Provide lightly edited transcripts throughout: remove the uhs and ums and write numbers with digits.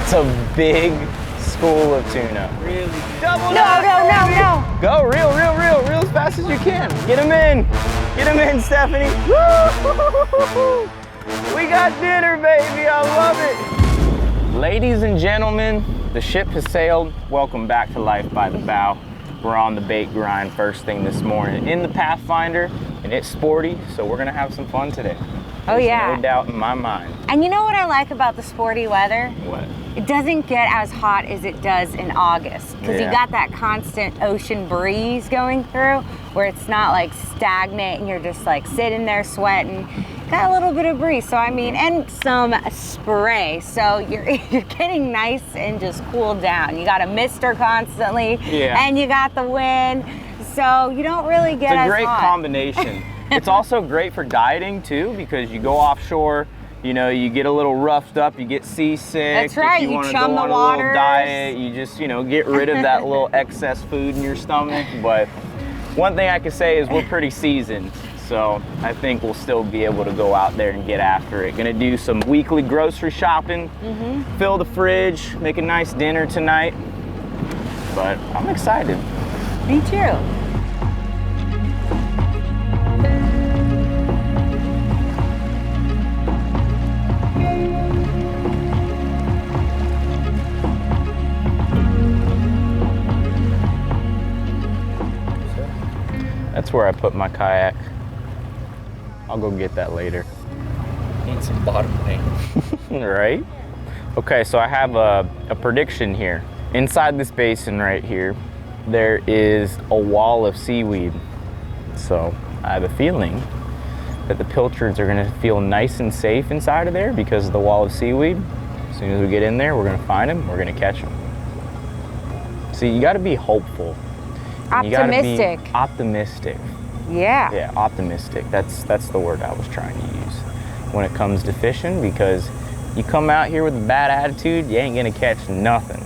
That's a big school of tuna. Really? Double No. Go, reel as fast as you can. Get them in. Get them in, Stephanie. Woo! We got dinner, baby. I love it. Ladies and gentlemen, the ship has sailed. Welcome back to Life by the Bow. We're on the bait grind first thing this morning in the Pathfinder, and it's sporty, so we're gonna have some fun today. Oh yeah. No doubt in my mind. And you know what I like about the sporty weather? What? It doesn't get as hot as it does in August because you got that constant ocean breeze going through where it's not like stagnant and you're just like sitting there sweating. Got a little bit of breeze, so I mean, and some spray, so you're getting nice and just cooled down. You got a mister constantly, and you got the wind, so you don't really get as hot. It's a great combination. It's also great for dieting too, because you go offshore, you know, you get a little roughed up, you get seasick. That's right, if you want to chum go the on a waters. little diet, you just, you know, get rid of that little excess food in your stomach. But one thing I can say is we're pretty seasoned, so I think we'll still be able to go out there and get after it. Gonna do some weekly grocery shopping, fill the fridge, make a nice dinner tonight. But I'm excited. Me too. That's where I put my kayak. I'll go get that later. Need some bottom lane. Right? Okay, so I have a prediction here. Inside this basin right here, there is a wall of seaweed. So I have a feeling that the pilchards are gonna feel nice and safe inside of there because of the wall of seaweed. As soon as we get in there, we're gonna find them, we're gonna catch them. See, you gotta be hopeful. Optimistic. You gotta be optimistic. Yeah. Yeah, optimistic. That's the word I was trying to use when it comes to fishing, because you come out here with a bad attitude, you ain't gonna catch nothing.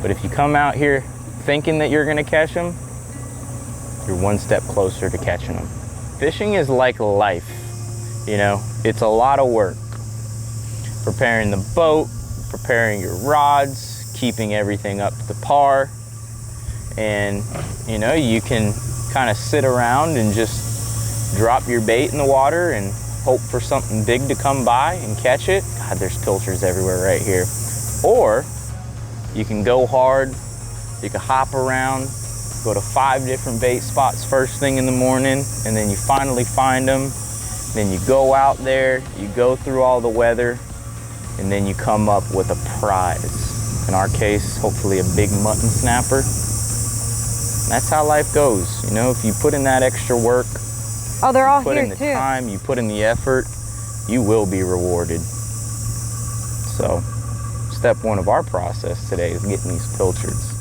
But if you come out here thinking that you're gonna catch them, you're one step closer to catching them. Fishing is like life, you know, it's a lot of work. Preparing the boat, preparing your rods, keeping everything up to par. And you know, you can kind of sit around and just drop your bait in the water and hope for something big to come by and catch it. God, there's pilchards everywhere right here. Or you can go hard, you can hop around, go to 5 different bait spots first thing in the morning, and then you finally find them. Then you go out there, you go through all the weather, and then you come up with a prize. In our case, hopefully a big mutton snapper. That's how life goes. You know, if you put in that extra work, Oh, they're all put here in the too. time, you put in the effort, you will be rewarded. So, step 1 of our process today is getting these pilchards.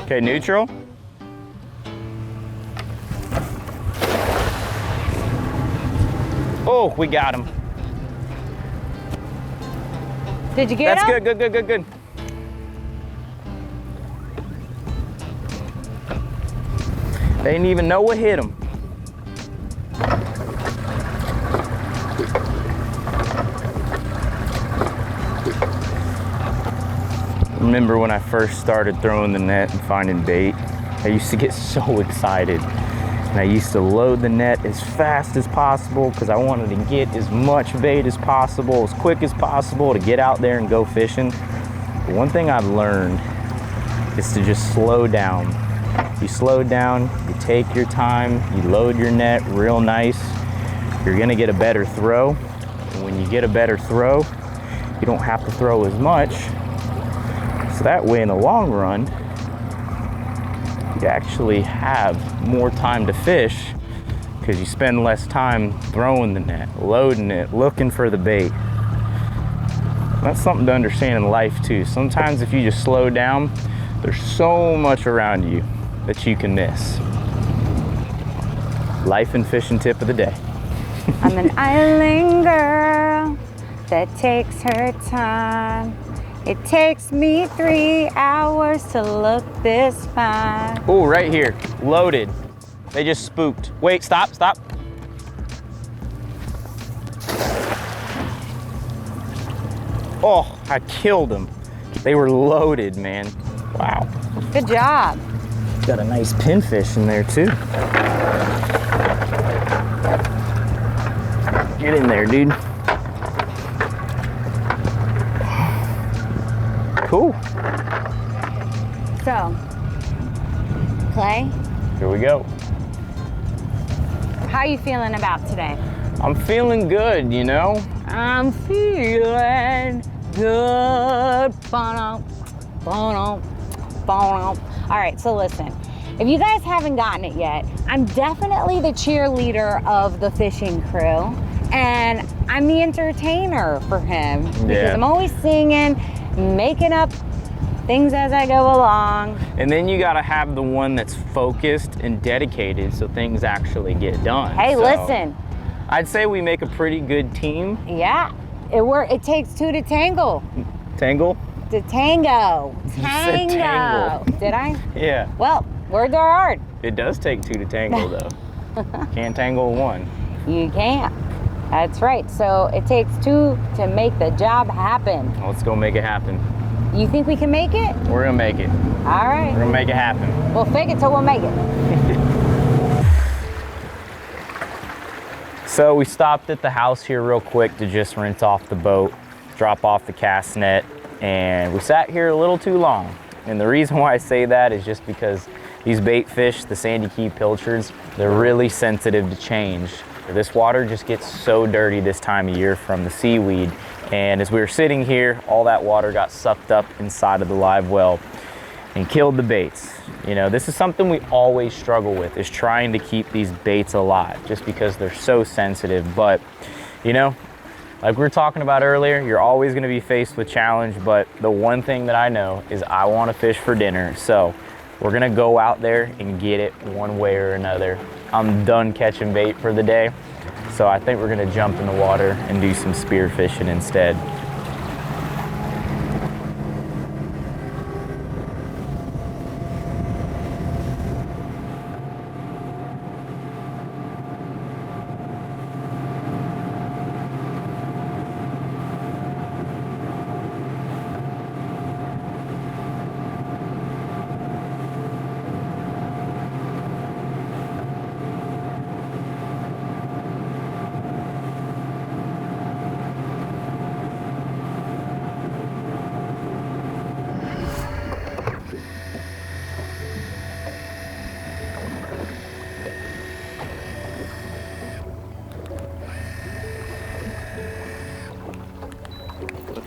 Okay, neutral. Oh, we got him. Did you get That's them? good. They didn't even know what hit them. Remember when I first started throwing the net and finding bait, I used to get so excited. And I used to load the net as fast as possible because I wanted to get as much bait as possible, as quick as possible to get out there and go fishing. But one thing I've learned is to just slow down. You slow down, you take your time, you load your net real nice, you're gonna get a better throw. And when you get a better throw, you don't have to throw as much. So that way in the long run, you actually have more time to fish because you spend less time throwing the net, loading it, looking for the bait. That's something to understand in life too. Sometimes if you just slow down, there's so much around you that you can miss. Life and fishing tip of the day. I'm an island girl that takes her time. It takes me 3 hours to look this fine. Oh, right here, loaded. They just spooked. Wait, stop. Oh, I killed them. They were loaded, man. Wow. Good job. Got a nice pinfish in there too. Get in there, dude. Cool. So, Clay, Here we go. how are you feeling about today? I'm feeling good, you know? I'm feeling good. Bono, bono, bono. All right, so listen. If you guys haven't gotten it yet, I'm definitely the cheerleader of the fishing crew, and I'm the entertainer for him because I'm always singing, making up things as I go along. And then you gotta have the one that's focused and dedicated so things actually get done. Hey, So, listen. I'd say we make a pretty good team. Yeah, it takes two to tangle. Tangle? To tango. said tangle. Did I? Yeah. Well, words are hard. It does take two to tangle though. Can't tangle one. You can't. That's right. So it takes two to make the job happen. Let's go make it happen. You think we can make it? We're gonna make it. All right. We're gonna make it happen. We'll fake it till we'll make it. So we stopped at the house here real quick to just rinse off the boat, drop off the cast net, and we sat here a little too long. And the reason why I say that is just because these bait fish, the sandy key pilchards, they're really sensitive to change. This water just gets so dirty this time of year from the seaweed. And as we were sitting here, all that water got sucked up inside of the live well and killed the baits. You know, this is something we always struggle with, is trying to keep these baits alive just because they're so sensitive. But, you know, like we were talking about earlier, you're always gonna be faced with challenge, but the one thing that I know is I wanna fish for dinner. So we're gonna go out there and get it one way or another. I'm done catching bait for the day. So I think we're gonna jump in the water and do some spear fishing instead.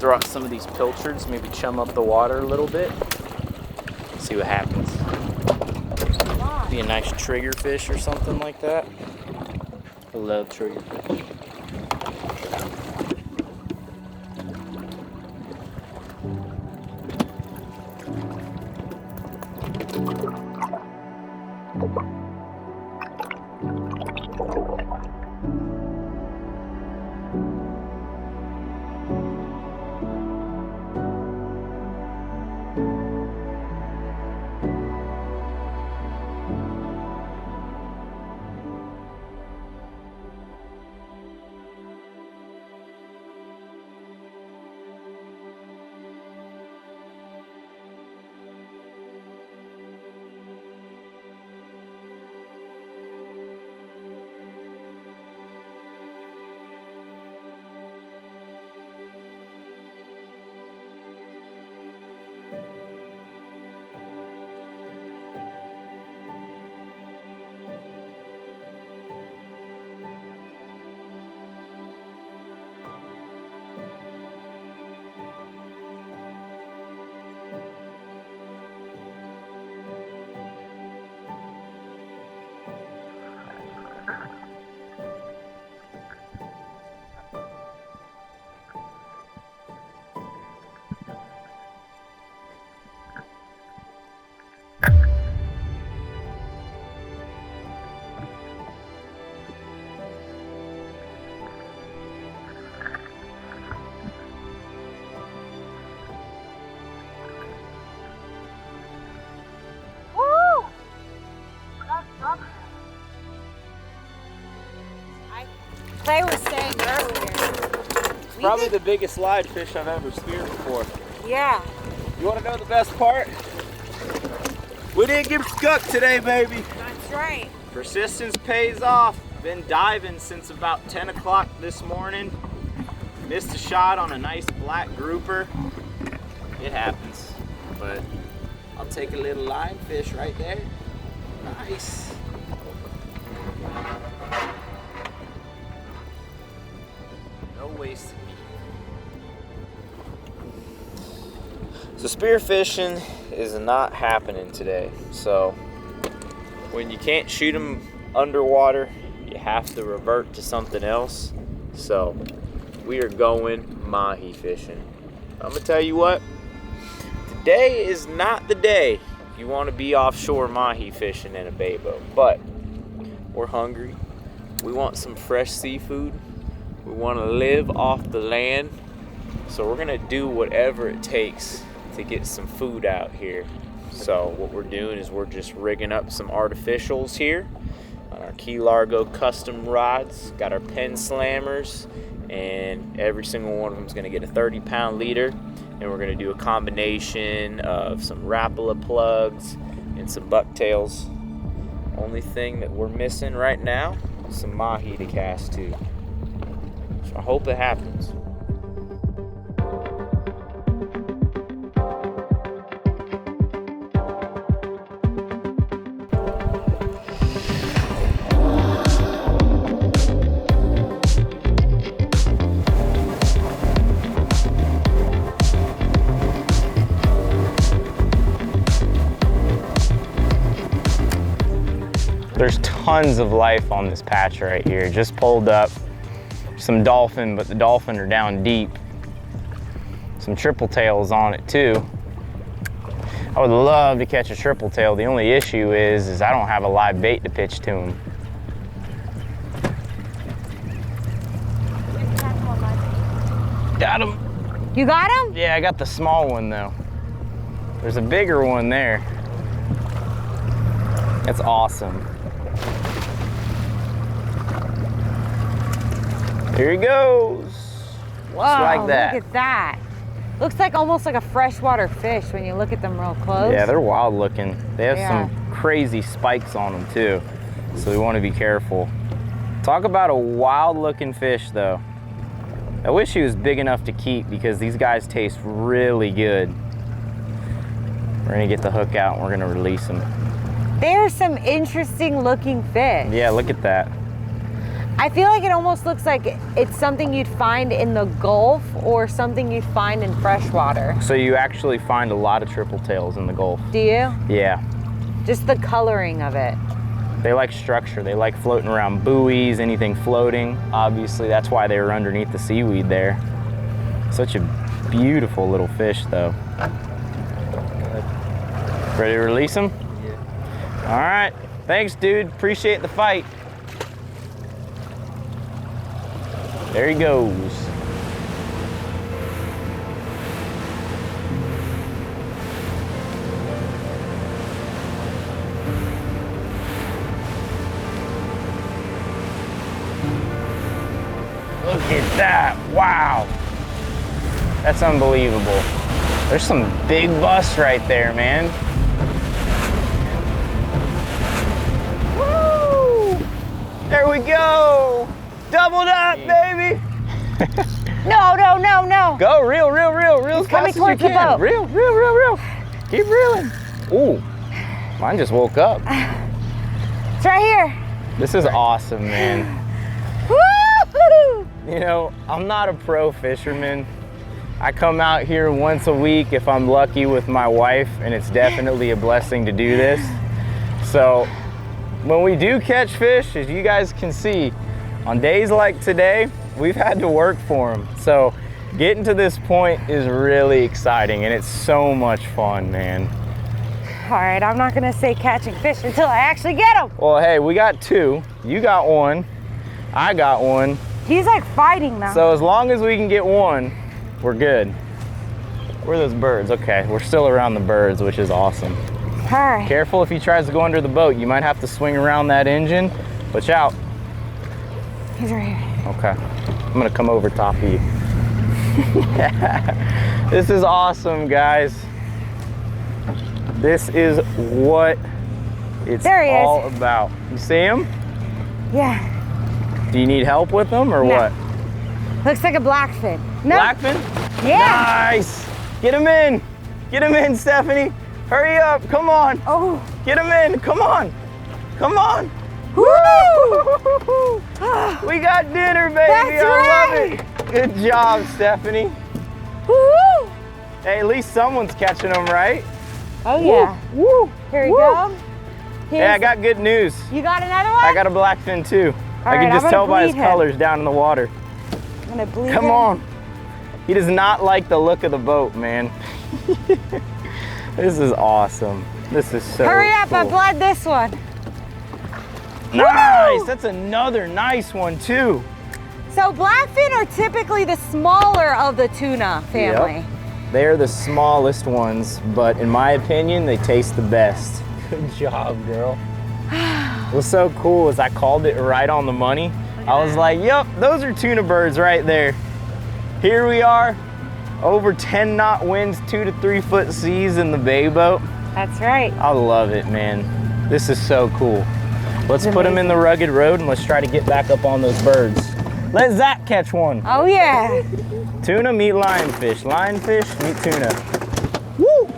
Throw out some of these pilchards, maybe chum up the water a little bit. See what happens. Be a nice trigger fish or something like that. I love trigger fish. Clay was saying earlier. Probably the biggest live fish I've ever speared. for. Yeah. You want to know the best part? We didn't get skunked today, baby. That's right. Persistence pays off. Been diving since about 10 o'clock this morning. Missed a shot on a nice black grouper. It happens, but I'll take a little lionfish right there. Nice. No wasted meat. So spear fishing is not happening today. So when you can't shoot them underwater, you have to revert to something else. So we are going mahi fishing. I'm gonna tell you what, today is not the day if you want to be offshore mahi fishing in a bay boat, but we're hungry. We want some fresh seafood. We want to live off the land. So we're gonna do whatever it takes to get some food out here. So what we're doing is we're just rigging up some artificials here on our Key Largo custom rods. Got our pen slammers, and every single one of them is going to get a 30-pound leader, and we're going to do a combination of some Rapala plugs and some bucktails. Only thing that we're missing right now is some mahi to cast too. So I hope it happens. There's tons of life on this patch right here. Just pulled up some dolphin, but the dolphin are down deep. Some triple tails on it too. I would love to catch a triple tail. The only issue is I don't have a live bait to pitch to them. Got him. You got him? Yeah, I got the small one though. There's a bigger one there. That's awesome. Here he goes. Whoa, just like that. Look at that. Looks like almost like a freshwater fish when you look at them real close. Yeah, they're wild looking. They have Yeah. some crazy spikes on them too, so we want to be careful. Talk about a wild looking fish though. I wish he was big enough to keep because these guys taste really good. We're gonna get the hook out and we're gonna release them. There's some interesting looking fish. Yeah, look at that. I feel like it almost looks like it's something you'd find in the Gulf or something you'd find in freshwater. So you actually find a lot of triple tails in the Gulf. Do you? Yeah. Just the coloring of it. They like structure. They like floating around buoys, anything floating. Obviously, that's why they were underneath the seaweed there. Such a beautiful little fish, though. Ready to release him? Yeah. All right. Thanks, dude. Appreciate the fight. There he goes. Look at that, wow. That's unbelievable. There's some big busts right there, man. Woo! There we go. Doubled up, baby. No, no, no, no. Go, reel, reel, reel, reel as coming fast as you towards the can. boat. Reel, reel, reel, reel. Keep reeling. Ooh, mine just woke up. It's right here. This is awesome, man. Woo! You know, I'm not a pro fisherman. I come out here once a week if I'm lucky with my wife, and it's definitely a blessing to do this. So when we do catch fish, as you guys can see, on days like today, we've had to work for them. So getting to this point is really exciting, and it's so much fun, man. All right, I'm not gonna say catching fish until I actually get them. Well, hey, we got two. You got one. I got one. He's like fighting them. So as long as we can get one, we're good. Where are those birds? Okay, we're still around the birds, which is awesome. All right. Careful if he tries to go under the boat. You might have to swing around that engine. Watch out. He's right here. Okay, I'm gonna come over top of you. This is awesome, guys. This is what it's all about. You see him? Yeah. Do you need help with them or what? Looks like a blackfin. No. Blackfin? Yeah. Nice. Get him in. Get him in, Stephanie. Hurry up. Come on. Oh. Get him in. Come on. Come on. Woo! We got dinner, baby. That's I love it. Good job, Stephanie. Woo! Hey, at least someone's catching them, right? Oh, yeah. Woo. Here we Woo. go. Hey, I got good news. You got another one? I got a blackfin too. I right, can just I'm tell gonna by his bleed him. colors down in the water. I'm gonna bleed Come him. on. He does not like the look of the boat, man. This is awesome. This is so Hurry up, cool. I bled this one. Nice, Woo! that's another nice one too. So blackfin are typically the smaller of the tuna family. Yep. They're the smallest ones, but in my opinion, they taste the best. Good job, girl. What's so cool is I called it right on the money. I was like, yep, those are tuna birds right there. Here we are, over 10 knot winds, 2 to 3 foot seas in the bay boat. That's right. I love it, man. This is so cool. Let's put them in the rugged road and let's try to get back up on those birds. Let Zach catch one. Oh yeah. Tuna meet lionfish, lionfish meet tuna. Woo!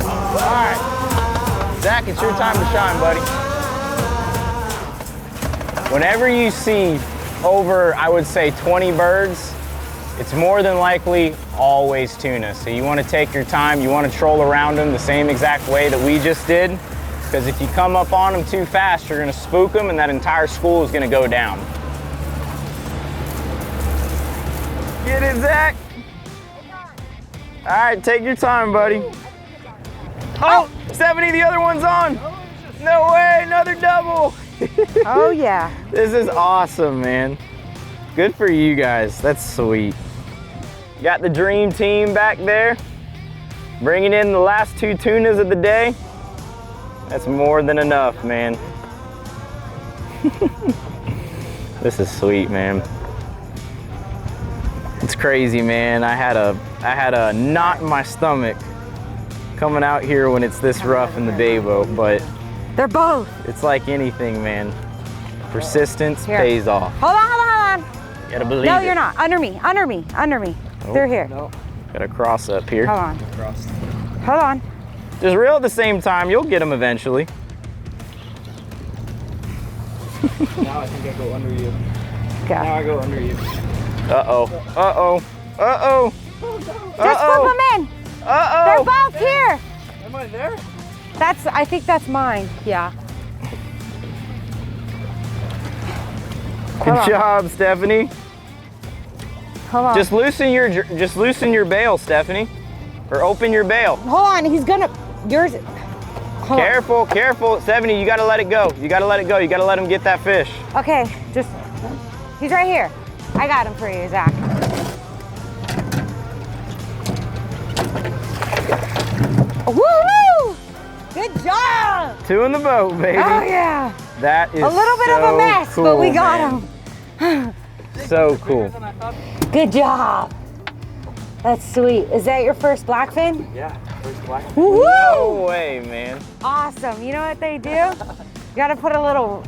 All right, Zach, it's your time to shine, buddy. Whenever you see over, I would say 20 birds, it's more than likely always tuna. So you want to take your time, you want to troll around them the same exact way that we just did, because if you come up on them too fast, you're going to spook them and that entire school is going to go down. Get it, Zach. All right, take your time, buddy. Oh, Stephanie, the other one's on. No way, another double. Oh yeah. This is awesome, man. Good for you guys, that's sweet. Got the dream team back there, bringing in the last 2 tunas of the day. That's more than enough, man. This is sweet, man. It's crazy, man. I had a knot in my stomach coming out here when it's this rough in the bay boat, but They're both. it's like anything, man. Persistence pays off. Hold on, hold on, hold on. You gotta believe No, it. you're not. Under me, under me, under me. Oh, They're here. No. Gotta cross up here. Hold on. Hold on. Just reel at the same time. You'll get them eventually. Now I think I go under you. Go. Now I go under you. Uh-oh. Uh-oh. Uh-oh. Just flip them in. Uh-oh. They're both here. Am I there? I think that's mine. Yeah. Good job, Stephanie. Hold on. Just loosen your bail, Stephanie. Or open your bail. Hold on. He's gonna. Yours. Hold Careful, careful. Stephanie, you gotta let it go. You gotta let it go. You gotta let him get that fish. on. Okay. Just. He's right here. I got him for you, Zach. Woo-hoo! Good job. 2 in the boat, baby. Oh yeah. That is A little bit of a mess, cool, but we got man. him. So cool. Good job. That's sweet. Is that your first blackfin? Yeah, first black. Woo! No way, man. Awesome. You know what they do? You gotta put a little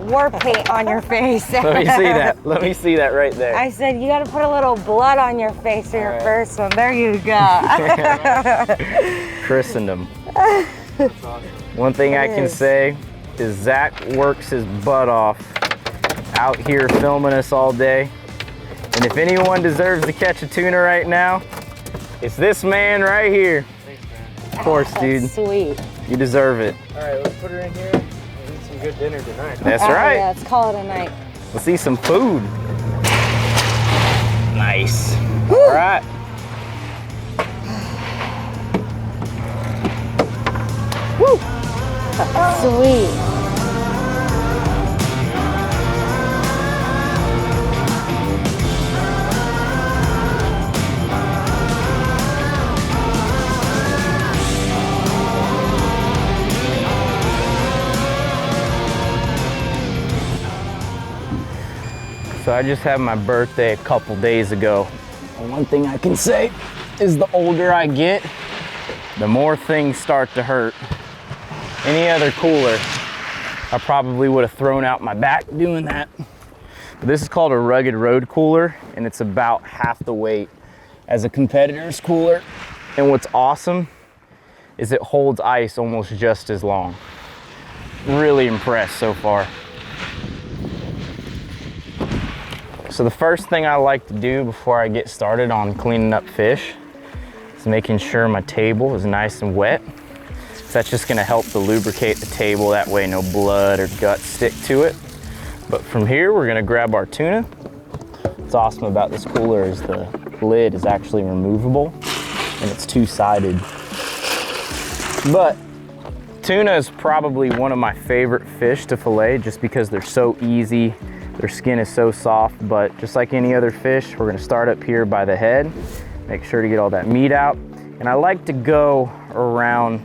war paint on your face. Let me see that. Let me see that right there. I said you gotta put a little blood on your face for your first one. There you go. Christened him. One thing I can say is Zach works his butt off out here filming us all day. And if anyone deserves to catch a tuna right now, it's this man right here. Thanks, man. Of course, dude. Sweet. You deserve it. All right, let's put her in here and eat some good dinner tonight. That's Oh, right. Yeah, let's call it a night. Let's eat some food. Nice. All right. Woo! Sweet. So I just had my birthday a couple days ago. And one thing I can say is the older I get, the more things start to hurt. Any other cooler, I probably would have thrown out my back doing that. But this is called a rugged road cooler, and it's about half the weight as a competitor's cooler. And what's awesome is it holds ice almost just as long. Really impressed so far. So the first thing I like to do before I get started on cleaning up fish is making sure my table is nice and wet. So that's just gonna help to lubricate the table. That way no blood or guts stick to it. But from here, we're gonna grab our tuna. What's awesome about this cooler is the lid is actually removable and it's two-sided. But tuna is probably one of my favorite fish to fillet just because they're so easy. Their skin is so soft, but just like any other fish, we're gonna start up here by the head. Make sure to get all that meat out. And I like to go around,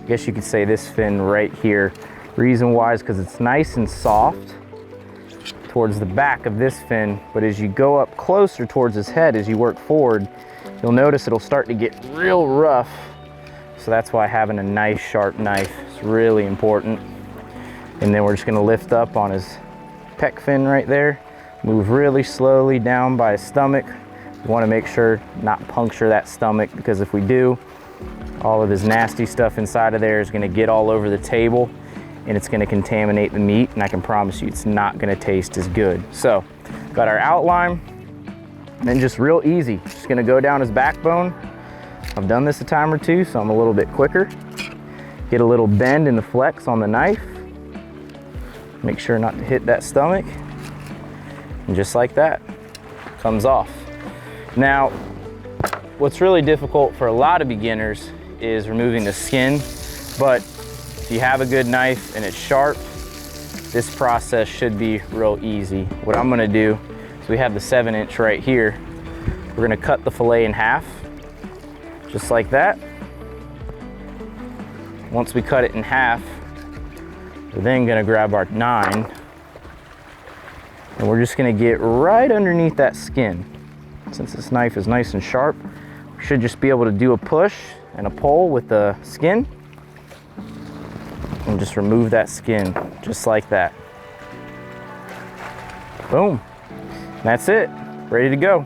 I guess you could say this fin right here. Reason why is because it's nice and soft towards the back of this fin, but as you go up closer towards his head, as you work forward, you'll notice it'll start to get real rough. So that's why having a nice sharp knife is really important. And then we're just gonna lift up on his pec fin right there, move really slowly down by his stomach. We wanna make sure not puncture that stomach, because if we do, all of his nasty stuff inside of there is gonna get all over the table and it's gonna contaminate the meat, and I can promise you it's not gonna taste as good. So, got our outline, and then just real easy. Just gonna go down his backbone. I've done this a time or two, so I'm a little bit quicker. Get a little bend in the flex on the knife. Make sure not to hit that stomach. And just like that, comes off. Now, what's really difficult for a lot of beginners is removing the skin, but if you have a good knife and it's sharp, this process should be real easy. What I'm gonna do is, we have the 7-inch right here. We're gonna cut the fillet in half, just like that. Once we cut it in half, we're then gonna grab our 9, and we're just gonna get right underneath that skin. Since this knife is nice and sharp, we should just be able to do a push and a pull with the skin and just remove that skin, just like that. Boom, that's it, ready to go.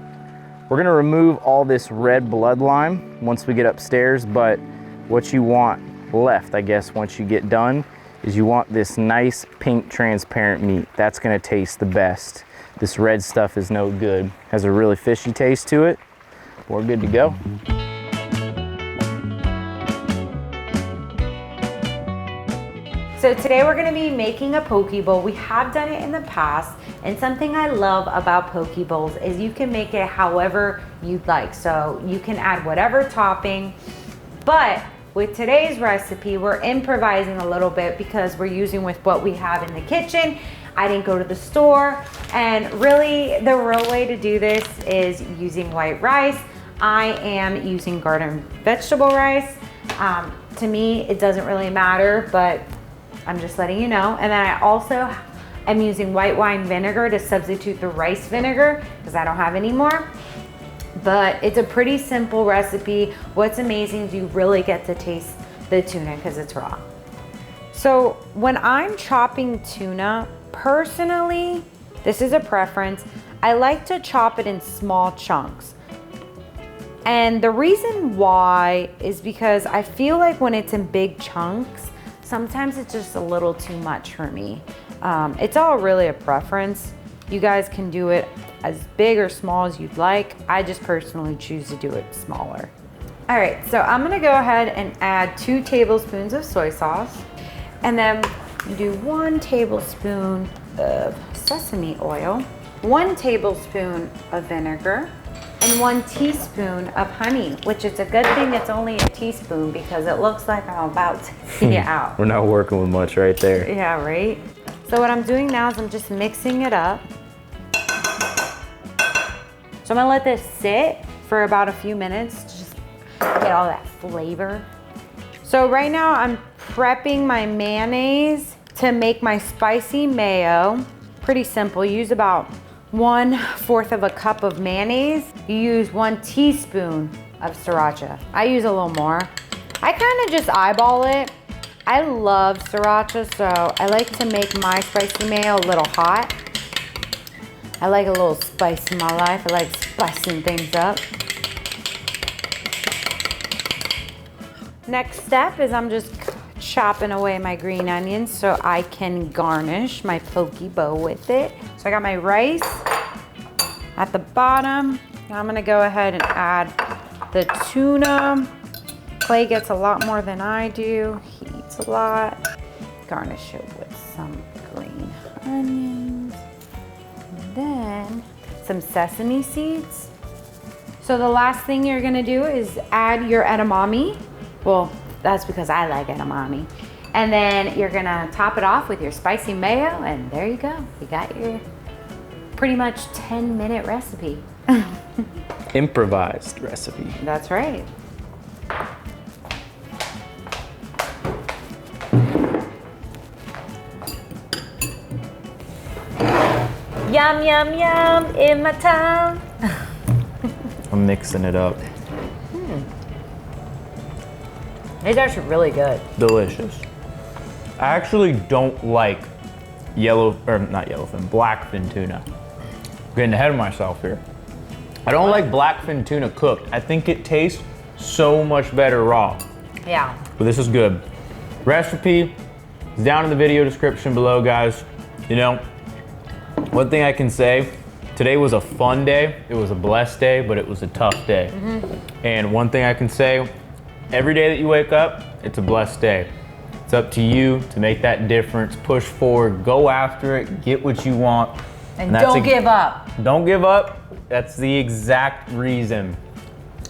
We're gonna remove all this red bloodline once we get upstairs, but what you want left, I guess, once you get done, is you want this nice pink transparent meat. That's gonna taste the best. This red stuff is no good. Has a really fishy taste to it. We're good to go. So today we're gonna be making a poke bowl. We have done it in the past, and something I love about poke bowls is you can make it however you'd like. So you can add whatever topping, but with today's recipe, we're improvising a little bit because we're using with what we have in the kitchen. I didn't go to the store, and really the real way to do this is using white rice. I am using garden vegetable rice. To me, it doesn't really matter, but I'm just letting you know. And then I also am using white wine vinegar to substitute the rice vinegar because I don't have any more. But it's a pretty simple recipe. What's amazing is you really get to taste the tuna because it's raw. So when I'm chopping tuna, personally, this is a preference, I like to chop it in small chunks. And the reason why is because I feel like when it's in big chunks, sometimes it's just a little too much for me. It's all really a preference. You guys can do it as big or small as you'd like. I just personally choose to do it smaller. All right, so I'm gonna go ahead and add 2 tablespoons of soy sauce, and then do 1 tablespoon of sesame oil, 1 tablespoon of vinegar, and 1 teaspoon of honey, which is a good thing it's only a teaspoon because it looks like I'm about to pee it out. We're not working with much right there. Yeah, right? So what I'm doing now is I'm just mixing it up. So I'm gonna let this sit for about a few minutes to just get all that flavor. So right now I'm prepping my mayonnaise to make my spicy mayo. Pretty simple, use about 1/4 of a cup of mayonnaise. You use 1 teaspoon of sriracha. I use a little more. I kind of just eyeball it. I love sriracha, so I like to make my spicy mayo a little hot. I like a little spice in my life. I like spicing things up. Next step is I'm just chopping away my green onions so I can garnish my poke bowl with it. So I got my rice at the bottom. Now I'm gonna go ahead and add the tuna. Clay gets a lot more than I do. He eats a lot. Garnish it with some green onions. And then some sesame seeds. So the last thing you're gonna do is add your edamame. Well, that's because I like edamame. And then you're gonna top it off with your spicy mayo, and there you go. You got your pretty much 10-minute recipe. Improvised recipe. That's right. Yum, yum, yum in my tongue. I'm mixing it up. It's actually really good. Delicious. I actually don't like blackfin tuna. Getting ahead of myself here. I don't like blackfin tuna cooked. I think it tastes so much better raw. Yeah. But this is good. Recipe is down in the video description below, guys. You know, one thing I can say, today was a fun day. It was a blessed day, but it was a tough day. And one thing I can say, every day that you wake up, it's a blessed day. It's up to you to make that difference, push forward, go after it, get what you want. And don't give up. Don't give up. That's the exact reason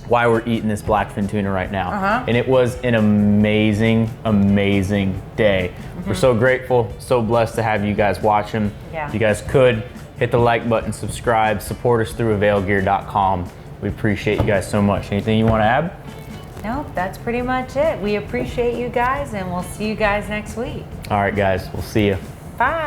why we're eating this blackfin tuna right now. And it was an amazing, amazing day. We're so grateful, so blessed to have you guys watching. Yeah. If you guys could, hit the like button, subscribe, support us through availgear.com. We appreciate you guys so much. Anything you want to add? Nope, that's pretty much it. We appreciate you guys, and we'll see you guys next week. All right, guys, we'll see you. Bye.